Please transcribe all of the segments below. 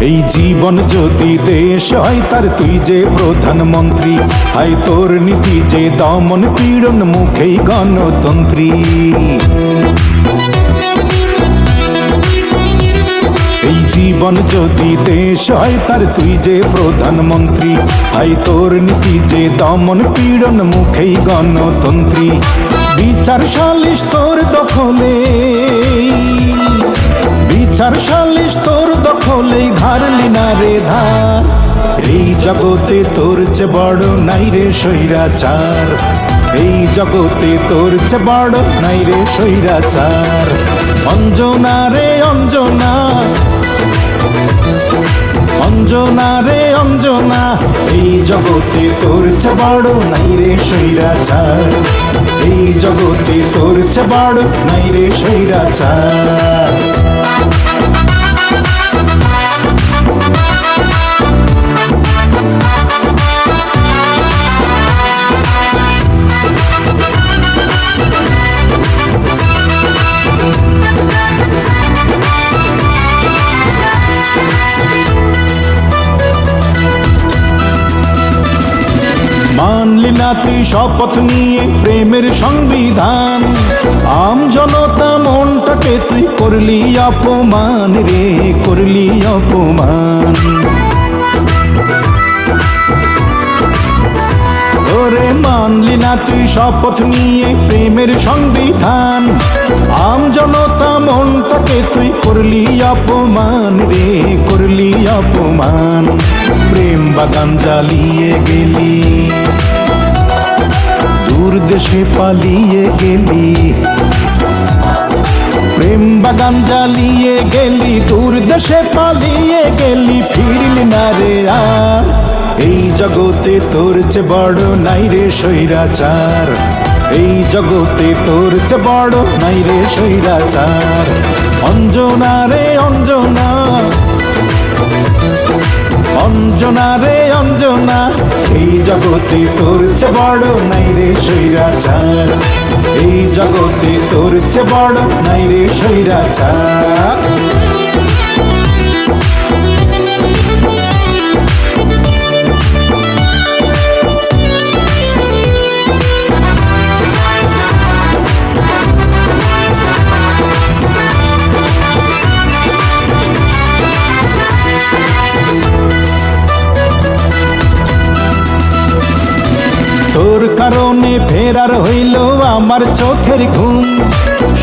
এই জীবন যদি দেশ হয় তার তুই যে প্রধানমন্ত্রী, আয় তোর নীতি যে দমন পীড়ন মুখেই গণতন্ত্রী। এই জীবন যদি দেশ হয় তার তুই যে প্রধানমন্ত্রী, আয় তোর নীতি যে দমন পীড়ন মুখেই গণতন্ত্রী। বিচার সালিশ তোর দখলে, বিচার সালিশ তোর দখলে ধারলি না রে ধার। এই জগতে তোর চে বড় নাই রে স্বৈরাচার, এই জগতে তোর চে বড় নাই রে স্বৈরাচার। অঞ্জনা রে অঞ্জনা, অঞ্জনা রে অঞ্জনা, এই জগতে তোর চে বড় নাই রে স্বৈরাচার, এই জগতে তোর চে বড় নাই রে স্বৈরাচার। মানলি না তুই শপথ নিয়ে প্রেমের সংবিধান, আম জনতা মনটাকে তুই করলি অপমান রে, করলি অপমান। ওরে মানলি না তুই শপথ নিয়ে প্রেমের সংবিধান, আম জনতা মনটাকে তুই করলি অপমান রে, করলি অপমান। প্রেম বাগান জ্বালিয়ে গেলি, দূর দেশে পালিয়ে গেলি, প্রেম বাগান জ্বালিয়ে গেলি, দূর দেশে পালিয়ে গেলি, ফিরলি না রে আর। এই জগতে তোর চে বড় নাই রে স্বৈরাচার, এই জগতে তোর চে বড় নাই রে স্বৈরাচার। অঞ্জনা রে অঞ্জনা, অঞ্জনা রে অঞ্জনা, এই জগতে তোর চে বড় নাই রে স্বৈরাচার, এই জগতে তোর চে বড় নাই রে স্বৈরাচার। তোর কারণে ফেরার হইল আমার চোখের ঘুম,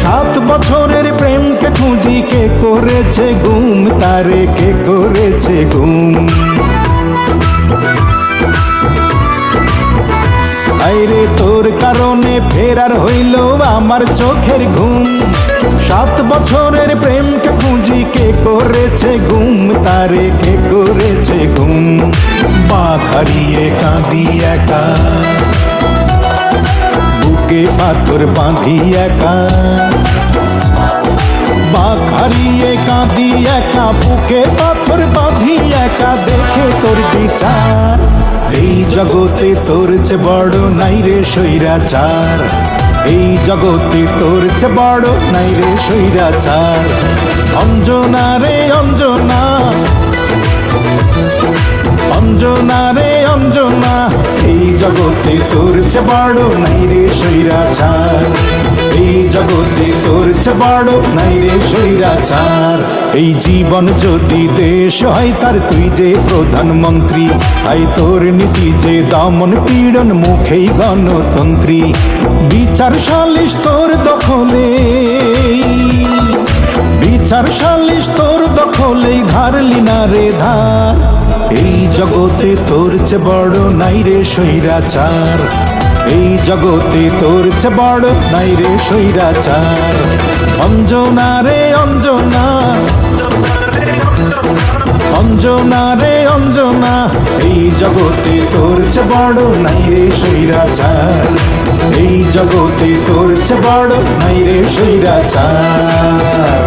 7 বছরের প্রেমকে খুঁজি কে করেছে গুম, তারে কে করেছে গুম। আইরে তোর কারণে ফেরার হইল আমার চোখের ঘুম, 7 বছরের প্রেমকে খুঁজি কে করেছে গুম, তারে কে করেছে গুম। বাঁক হারিয়ে কাঁদি একা, বুকে পাথর বাঁধি একা, বাঁক হারিয়ে কাঁদি একা, বুকে পাথর বাঁধি একা, দেখে তোর বিচার। এই জগতে তোর চে বড় নাই রে স্বৈরাচার, এই জগতে তোর চে বড় নাই রে স্বৈরাচার। অঞ্জনা রে অঞ্জনা, অঞ্জনা রে অঞ্জনা, এই জগতে তোর চে বড় নাই রে স্বৈরাচার, এই জগতে তোর চে বড় নাই রে স্বৈরাচার। এই জীবন যদি দেশ হয় তার তুই যে প্রধানমন্ত্রী, আয় তোর নীতি যে দমন পীড়ন মুখেই গণতন্ত্রী। বিচার সালিশ তোর দখলে, বিচার সালিশ তোর দখলে ধারলি না রে ধার। এই জগতে তোর চে বড় নাই রে স্বৈরাচার, এই জগতে তোর চে বড় নাই রে স্বৈরাচার। অঞ্জনা রে অঞ্জনা, অঞ্জনা রে অঞ্জনা, এই জগতে তোর চে বড় নাই রে স্বৈরাচার, এই জগতে তোর চে বড় নাই রে স্বৈরাচার।